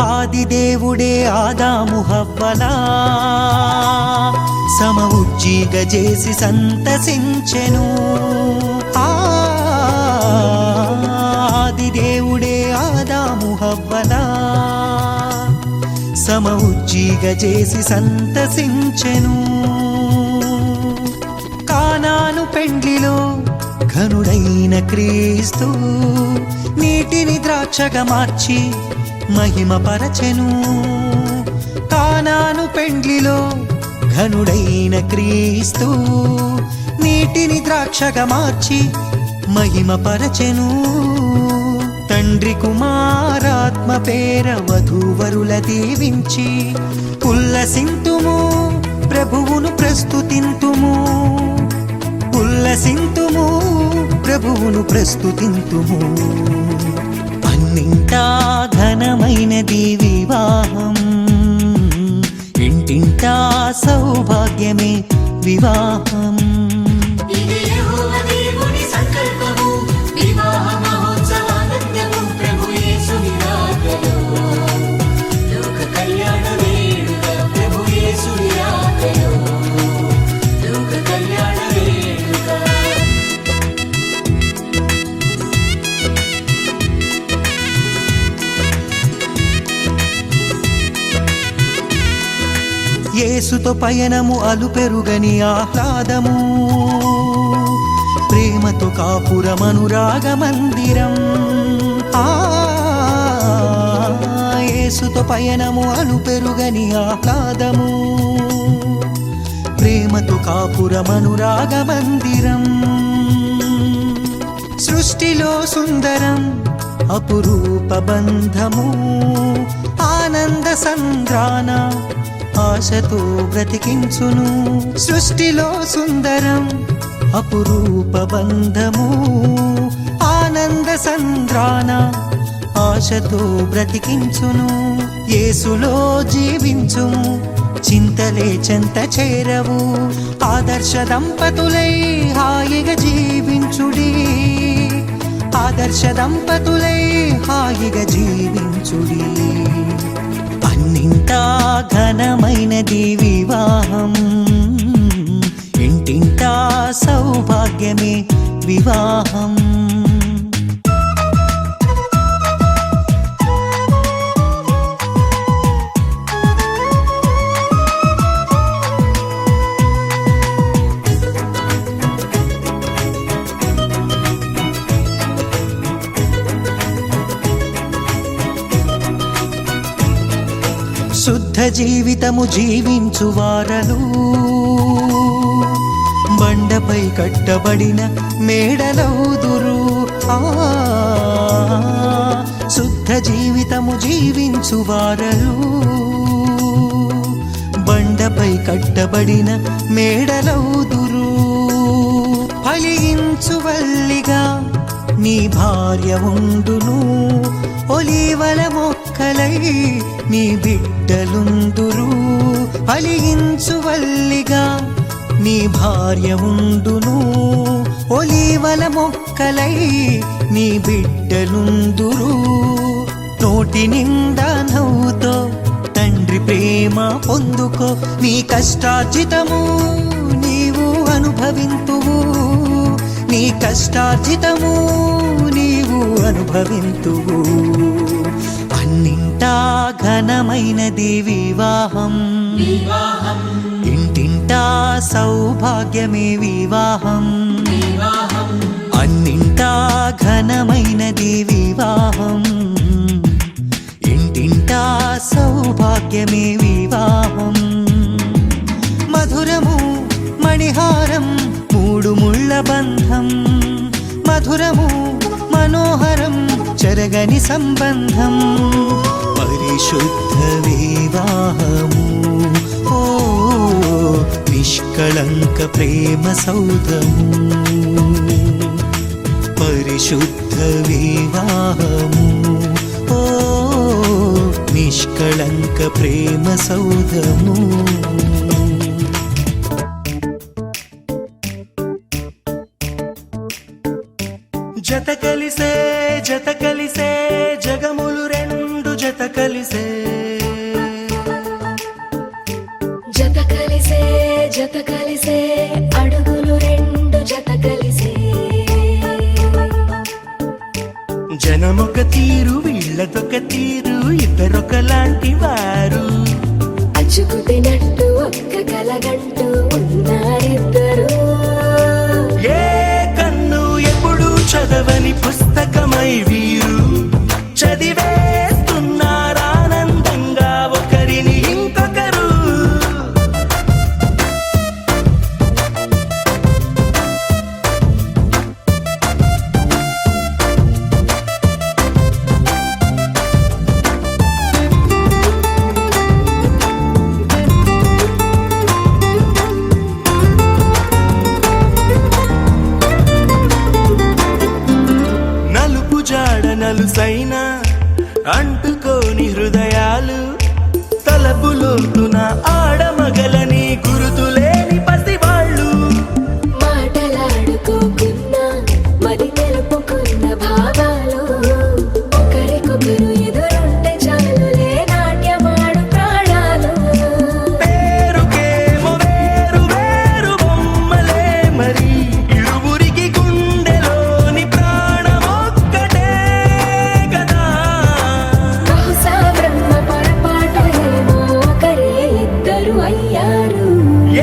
ఆదిదేవుడే ఆదాము హవ్వలా సమ ఉజ్జీగ చేసి సంతసించెను ఆదిదేవుడే ఆదాము హవ్వలా సమ ఉజ్జీగ చేసి సంతసించెను కానాను పెండ్లిలో ఘనుడైన క్రీస్తు నీటిని ద్రాక్షగా మార్చి మహిమ పరచెను కానాను పెండ్లిలో ఘనుడైన క్రీస్తు నీటిని ద్రాక్షగా మార్చి మహిమ పరచెను తండ్రి కుమారాత్మ పేర వధూవరుల దీవించి ఉల్లసింతుము ప్రభువును ప్రస్తుతింతుము ఉల్లసింతుము ప్రభువును ప్రస్తుతింతుము అన్నింటా ఘనమైనది వివాహం ఇంటింటా సౌభాగ్యమే వివాహం ఇది యెహోవా దేవుని సంకల్పము వివాహ మహోత్సవానందము ప్రభు యేసుని రాకలో లోక కళ్యాణ వేడుక ప్రభు యేసుని రాకలో లోక కళ్యాణ వేడుక యేసుతో పయనము అలుపెరుగని ఆహ్లాదము ప్రేమతో కాపురమనురాగ మందిరం యేసుతో పయనము అలుపెరుగని ఆహ్లాదము ప్రేమతో కాపురమనురాగ మందిరం సృష్టిలో సుందరం అపురూప బంధము ఆనంద సంద్రాన ఆశతో బ్రతికించును సృష్టిలో సుందరం అపురూప బంధము ఆనంద సంద్రాన ఆశతో బ్రతికించును యేసులో జీవించుము చింతలే చెంత చేరవు ఆదర్శ దంపతులై హాయిగా జీవించుడి ఆదర్శ దంపతులై హాయిగా జీవించుడి అన్నింటా ఘనమైనది వివాహం ఇంటింటా సౌభాగ్యమే వివాహం శుద్ధ జీవితము జీవించు వారలు బండపై కట్టబడిన మేడలౌదురు శుద్ధ జీవితము జీవించు వారలు బండపై కట్టబడిన మేడలౌదురు ఫలించు వల్లిగా నీ భార్య ఉండును ఒలీవల మొక్కలై నీ బిడ్డలుందురు ఫలించు వల్లిగా నీ భార్య ఉండును ఒలీవల మొక్కలై నీ బిడ్డలుందురు నోటి నిండా నవ్వుతో తండ్రి ప్రేమ పొందుకో నీ కష్టార్జితము అనుభవింతువు, నీ కష్టార్జితము నీవు అనుభవింతువు. అన్నింటా ఘనమైనది వివాహం, ఇంటింటా సౌభాగ్యమే వివాహం. అన్నింటా ఘనమైనది వివాహం, ఇంటింటా సౌభాగ్యమే వివాహం. మధురము మణిహారం మూడు ముళ్ళ బంధం, మధురము మనోహరం చెరగని సంబంధం. పరిశుద్ధ వివాహము ఓ నిష్కళంక ప్రేమ సౌధము. పరిశుద్ధ వివాహము ఓ నిష్కళంక ప్రేమ సౌధము. జత కలిసే జత కలిసే జగములు రెండు జత కలిసే. జత కలిసే జత కలిసే అడుగులు రెండు జత కలిసే. జనమొక తీరు వీళ్ళదొక తీరు, ఇద్దరొకలాంటి వారు. అచ్చుకు తినట్టు ఒక్క కలగంటూ ఉన్నారిద్దరు. ఏ కన్ను ఎప్పుడు చదవని పుస్తకమై వీరు చదివేస్తున్నారానందంగా ఒకరిని ఇంకొకరు. నలుపు జాడ నలుసైన అంటుకోని హృదయాలు, తలపులోతున ఆడమగలని గురుతులేని పసివాళ్ళు. మాటలాడుకోకున్నా మరి తెలుపుకున్న భావాలు, ఒకరికొకరు ఎదురుంటే చాలులే నాట్యమాడు ప్రాణాలు. పేరుకేమో వేరు వేరు బొమ్మలే మరి, ఇరువురికి గుండెలోని ప్రాణమొక్కటే కదా. బహుశా బ్రహ్మ పొరపాటు ఏమో ఒకరే ఇద్దరు అయ్యారు.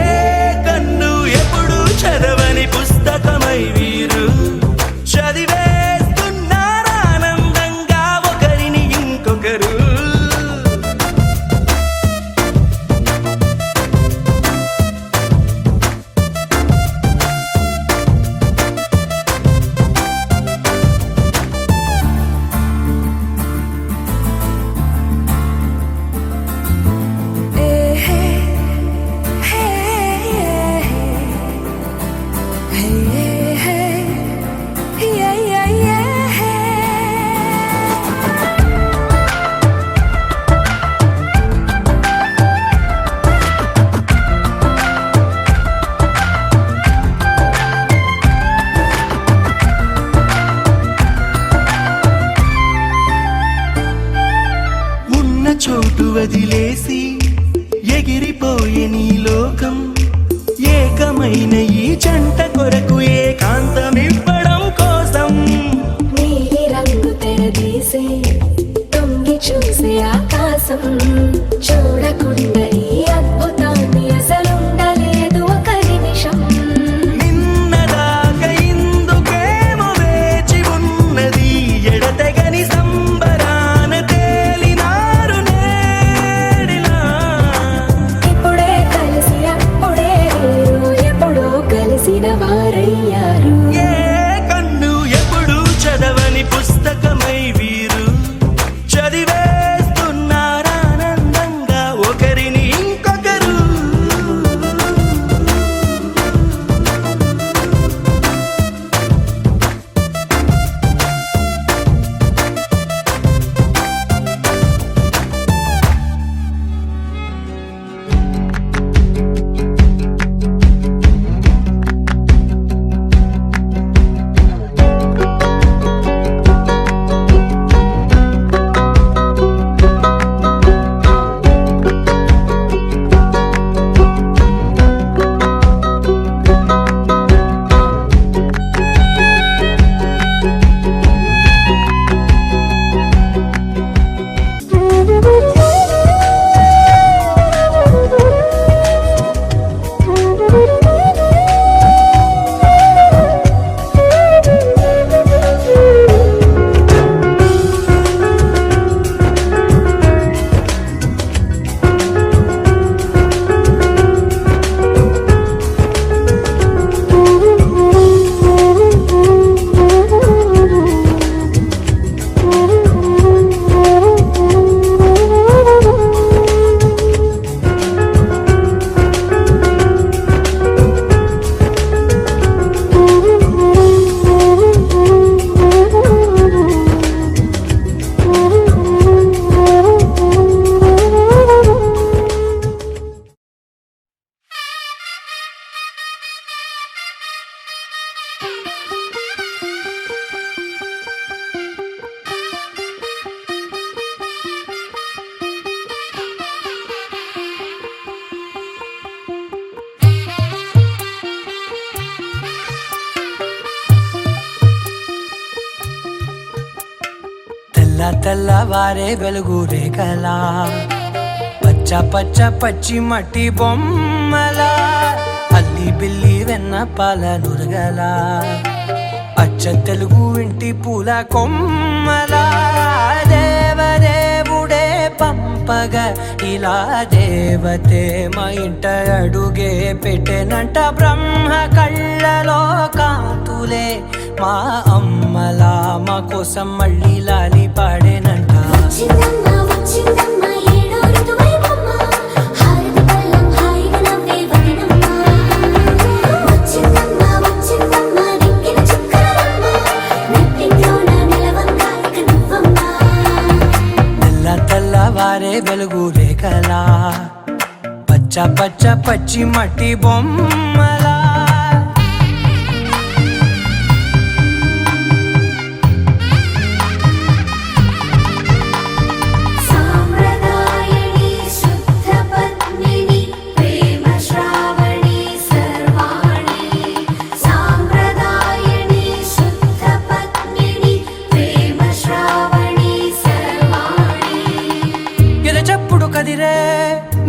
ఏ కన్ను ఎప్పుడు చదవని పుస్తకమై వీరు చదివేస్తున్నారానందంగా ఒకరిని ఇంకొకరు. ఉన్న చోటు వదిలేసి ఎగిరిపోయే నీ లోకం, ఏకమైన ఈ జంట కొరకు ఏకాంతమివ్వడం కోసం. నీలి రంగు తెరదీసే తొంగి చూసే ఆకాశం, చూడకుండా ఈ అద్భుతాన్ని అసలుండలేదు ఒక నిమిషం. నిన్నదాకా ఇందుకేమో వేచి ఉన్నది, ఎడతెగని సంబరాన తేలినారు నేడిలా. ఇప్పుడే కలిసి అప్పుడే వేరు, ఎప్పుడో కలిసిన వారయ్యారు. ఏ కన్ను ఎప్పుడు చదవని పుస్తకమై వీరు చదివేస్తున్నారానందంగా తెల్లవారే వెలుగు రేఖలా పచ్చ పచ్చ పచ్చి మట్టి బొమ్మలా అల్లి బిల్లి వెన్న పాల నురగలా అచ్చ తెలుగు ఇంటి పూల కొమ్మలా దేవదేవుడే పంపగ ఇలా దేవతే మా ఇంట అడుగే పెట్టెనంట బ్రహ్మ కళ్ళలో కాంతులే మా అమ్మలా మా కోసం మళ్ళీ లాలి పాడేనంట వచ్చిందమ్మ వచ్చిందమ్మ ఏడో ఋతువైవమ్మ హారతి పళ్ళం హాయిగా నవ్వే వదనమ్మ వచ్చిందమ్మ వచ్చిందమ్మ దిక్కిన చుక్కలమ్మ నెట్టింట్లోన నిలవంగా ఇక నువ్వమ్మ తెల్లవారే వెలుగు రేఖలా పచ్చ పచ్చ పచ్చి మట్టి బొమ్మలా సాంప్రదాయని శుద్ధ పద్మిని ప్రేమ శ్రావణి సర్వాణి సాంప్రదాయని శుద్ధ పద్మిని ప్రేమ శ్రావణి సర్వాణి ఎరచప్పుడు కదిరే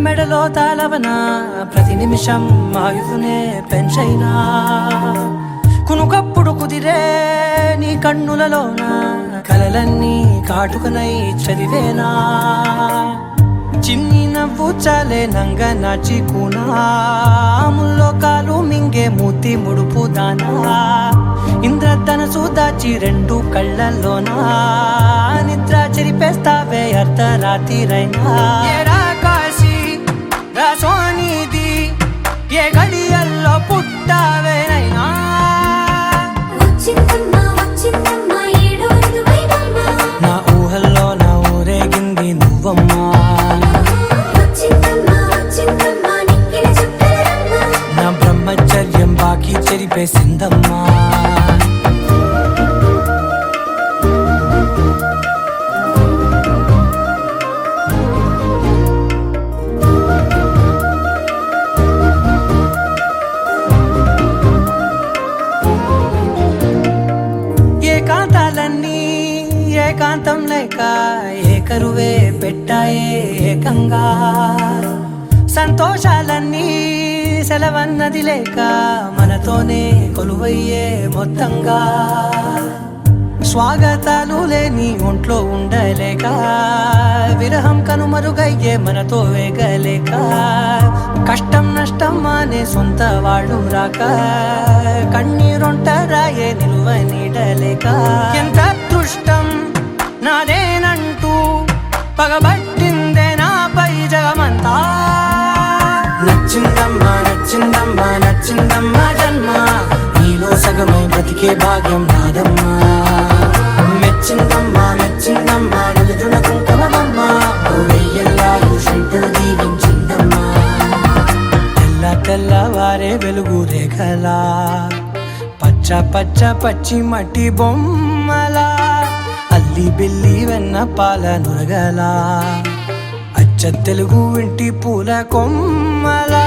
మెడలో తాళవన ప్రతి నిమిషం ఆయుధునే పెంచైనా కునుకప్పుడు కుదిరే నీ కన్నులలోన కలలన్నీ కాటుకనై చదివేనా చిన్ని నవ్వు చాలే నంగ నాచి కూనాముల్లో కాలు మింగే మూతి ముడుపు దానా ఇంద్రధనసు దాచి రెండు కళ్ళల్లోనా నిద్ర చెరిపేస్తావే అర్ధరాత్రిరైనా ఏరా కాశీ రా సోనిది ఏ గడియల్లో పుట్టావేనైనా వచ్చిందమ్మ వచ్చిందమ్మ ఏడో ఋతువైవమ్మ నా ఊహల్లో నా ఊరేగింది నువ్వమ్మా వచ్చిందమ్మ వచ్చిందమ్మ నిక్కిన చుక్కలమ్మ నా బ్రహ్మచర్యం బాకీ చెరిపేసిందమ్మా ఏకాంతాలన్నీ ఏకాంతం లేక ఏకరువే పెట్టాయే ఏకంగా సంతోషాలన్నీ సెలవన్నది లేక మనతోనే కొలువయ్యే మొత్తంగా స్వాగతాలు లేని ఒంట్లో ఉండలేక విరహం కనుమరుగయ్యే మనతో వేగలేక కష్టం నష్టం అనే సొంత వాళ్ళు రాక కన్నీరొంటరాయే నిలువ నీడలేక ఎంత అదృష్టం నాదేనంటూ పగబట్టిందే నాపై జగమంతా నచ్చిందమ్మా నచ్చిందమ్మా నచ్చిందమ్మా జన్మ నీలో సగమై బ్రతికే భాగ్యం నాదమ్మా మెచ్చిందమ్మా మెచ్చిందమ్మా నిలుతున్న కుంకుమమ్మా వెయ్యల్లాలు శంకరు దీవించిందమ్మా తెల్లవారే వెలుగు రేఖలా పచ్చ పచ్చ పచ్చి మట్టి బొమ్మలా అల్లి బిల్లి వెన్న పాల నురగలా అచ్చ తెలుగు ఇంటి పూల కొమ్మలా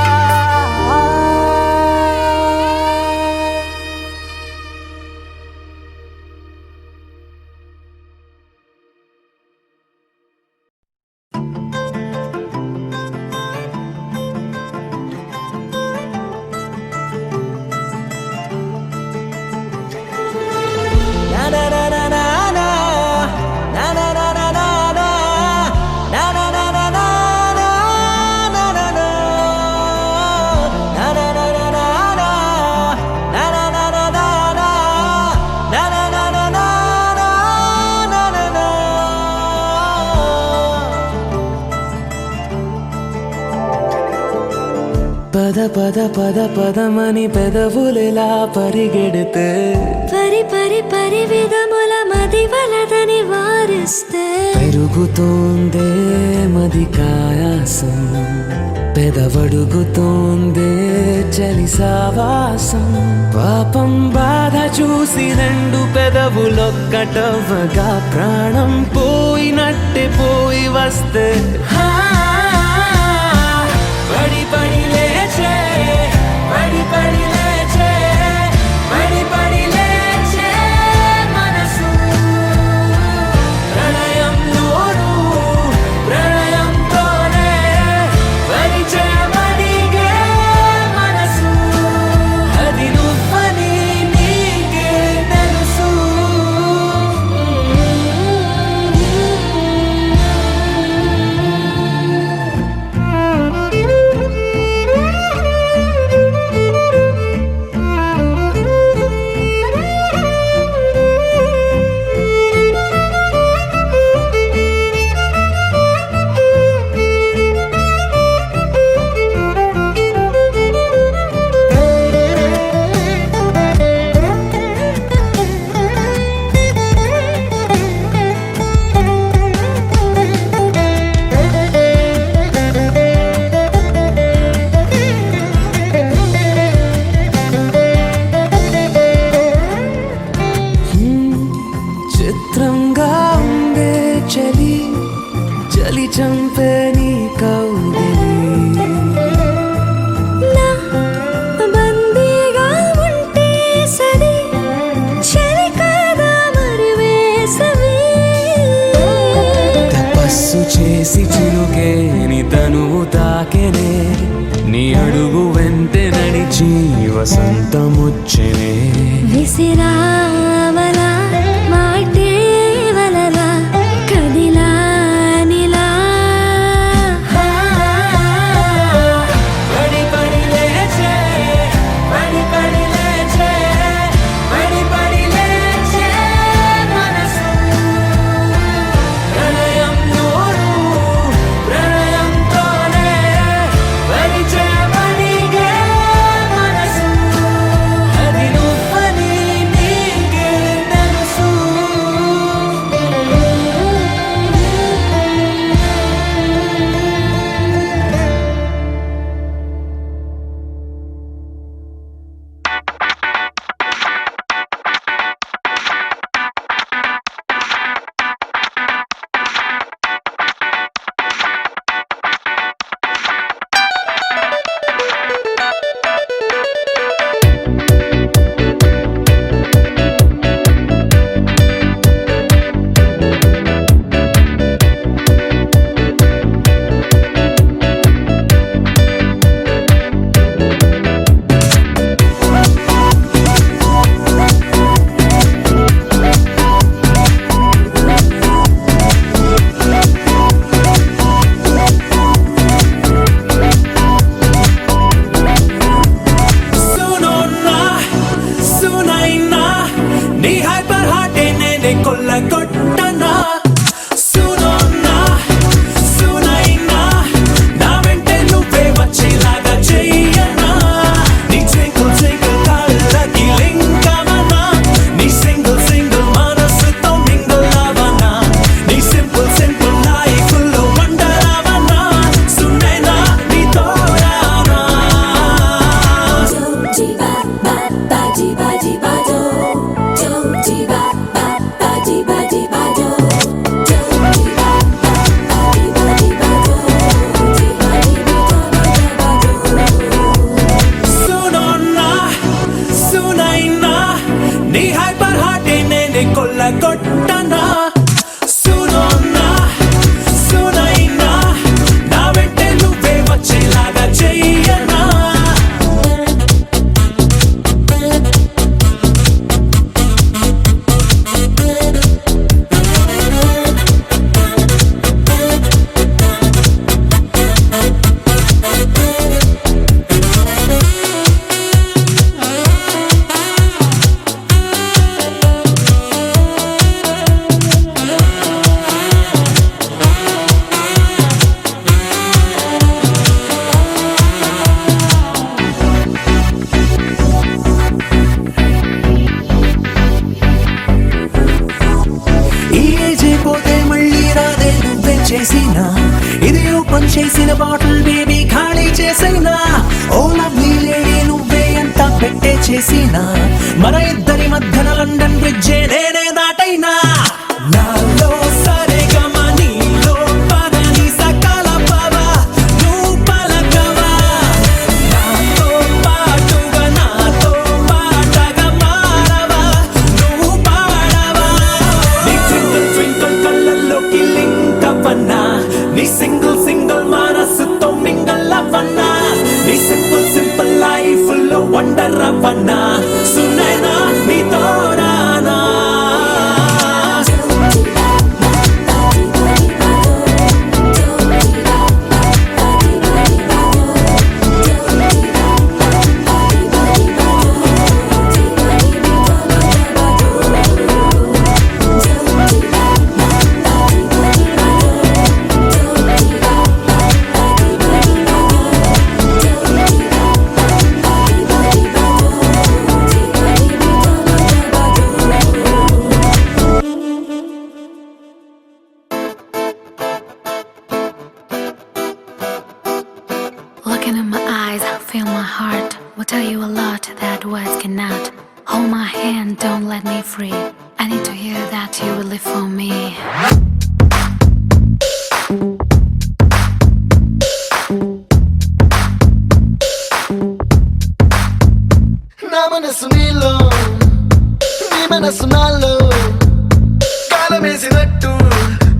పద పద పద పదమని పెదవులెలా పరిగెడితే పరి పరి పరి విధముల మది వలదని వారిస్తే పెరుగుతోందే మది కాయాసం పెదవడుగుతోందే చలి సావాసం పాపం బాధ చూసి రెండు పెదవులొక్కటవ్వగా ప్రాణం పోయినట్టే పోయి వస్తే పడి పడి లేచే పడి పడి లేచే పడి పడి లేచే మనసు ప్రళయ చిత్రంగా ఉండే చలి చలి చంపే నీ కౌగిలి నా బందీగా ఉంటే సరి చలి కాదా మరి వేసవి తపస్సు చేసి చిలుకే నీ తనువు తాకెనే నీ అడుగు వెంటే నడిచి వసంతముచ్చెనే విసిరావలా మాటే వలలా కదిలా నిలా పడి పడి లేచే పడి పడి లేచే పడి పడి లేచే మనసు ప్రణయం నూరు ప్రణయంతోనే పరిచే పడిగే మనసు అది నువ్వని నీకే తెలుసు సునోన్నా సునైనా నీ హైపర్ హార్ట్ నేనే కొల్లగొట్టనా సునోన్నా సునైనా నా వెంటే నువ్వే వచ్చేలాగా చెయ్యనా నీ ట్వింకిల్ ట్వింకిల్ కళ్ళకి లింకమనా నీ సింగిల్ సింగిల్ మనసుతో మింగిల్ అవనా నీ సింపుల్ సింపుల్ లైఫ్లో వండర్ అవనా సునైనా నీతో రానా జీవా బాబా జీవా జీవా జో జో జీవా బాబా జీవా జీవా జో జో జీవా బాబా జీవా జీవా జో జీవా జీవా జో సునోన్నా సునైనా నీ హైపర్ హార్ట్ నేనే కొల్లగొట్టనా సునోన్నా సునైనా నా వెంటే నువ్వే వచ్చేలాగా చెయ్యనా ఈ ఏజ్ అయిపోతే మళ్ళీ రాదే నువ్వే చేసినా ఇది ఓపెన్ చేసిన బాటిల్ బేబీ ఖాళీ చేసైనా ఓ లవ్లీ లేడీ నువ్వే ఎంత పెట్టే చేసినా మన ఇద్దరి మధ్యన లండన్ బ్రిడ్జే నేనే దాటైనా నాలో సరిగమ నీలో పదని సకల పవ నువ్వు పలకవా నాతో పాటుగా నాతో పాటగా మారవా నువ్వు పాడవా నీ ట్వింకిల్ ట్వింకిల్ కళ్ళల్లోకి లింక్ అవ్వనా నీ సింగిల్ సింగిల్ మనసుతో మింగల్ అవ్వనా నీ సింపుల్ సింపుల్ లైఫ్ లో వండర్ అవ్వనా సునైనా నీతో రానా Looking in my eyes, feel my heart. Will tell you a lot that words cannot. Hold my hand, don't let me free. I need to hear that you will live for me. నా మనసు నీలో నీ మనసు నాలో కాలమేసినట్టు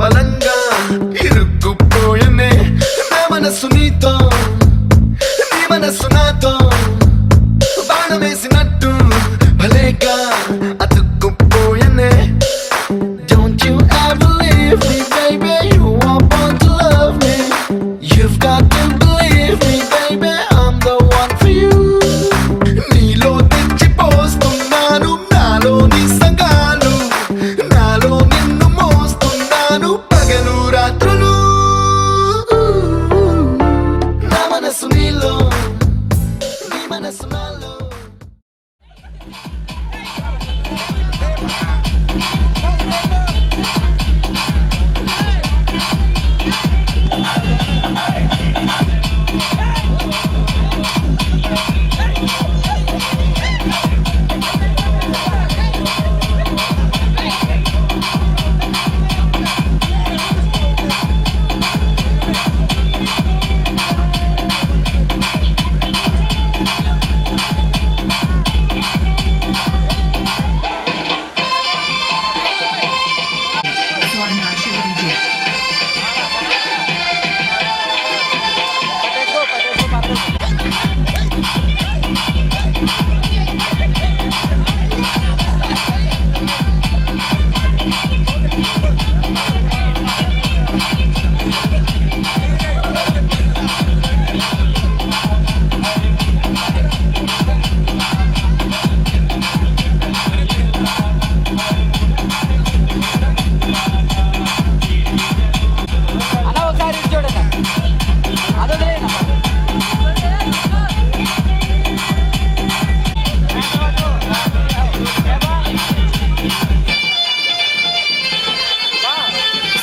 బలంగా ఇరుక్కుపోయనే నా మనసు నీతో నీ మనసు నాతో బాణమేసినట్టు భలేగా అతుక్కుపోయనే. Don't you ever leave me, baby, you are born to love me. You've got to believe me, baby, I'm the one for you. నీలో తెచ్చిపోస్తున్నాను నాలో నీ సంగాలు, నాలో నిన్ను మోస్తున్నాను పగలు రాత్రులు. నా మనసు నీలో నీ మనసు నాలో.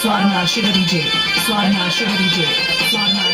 Swarna Shiva DJ, Swarna Shiva DJ, Swarna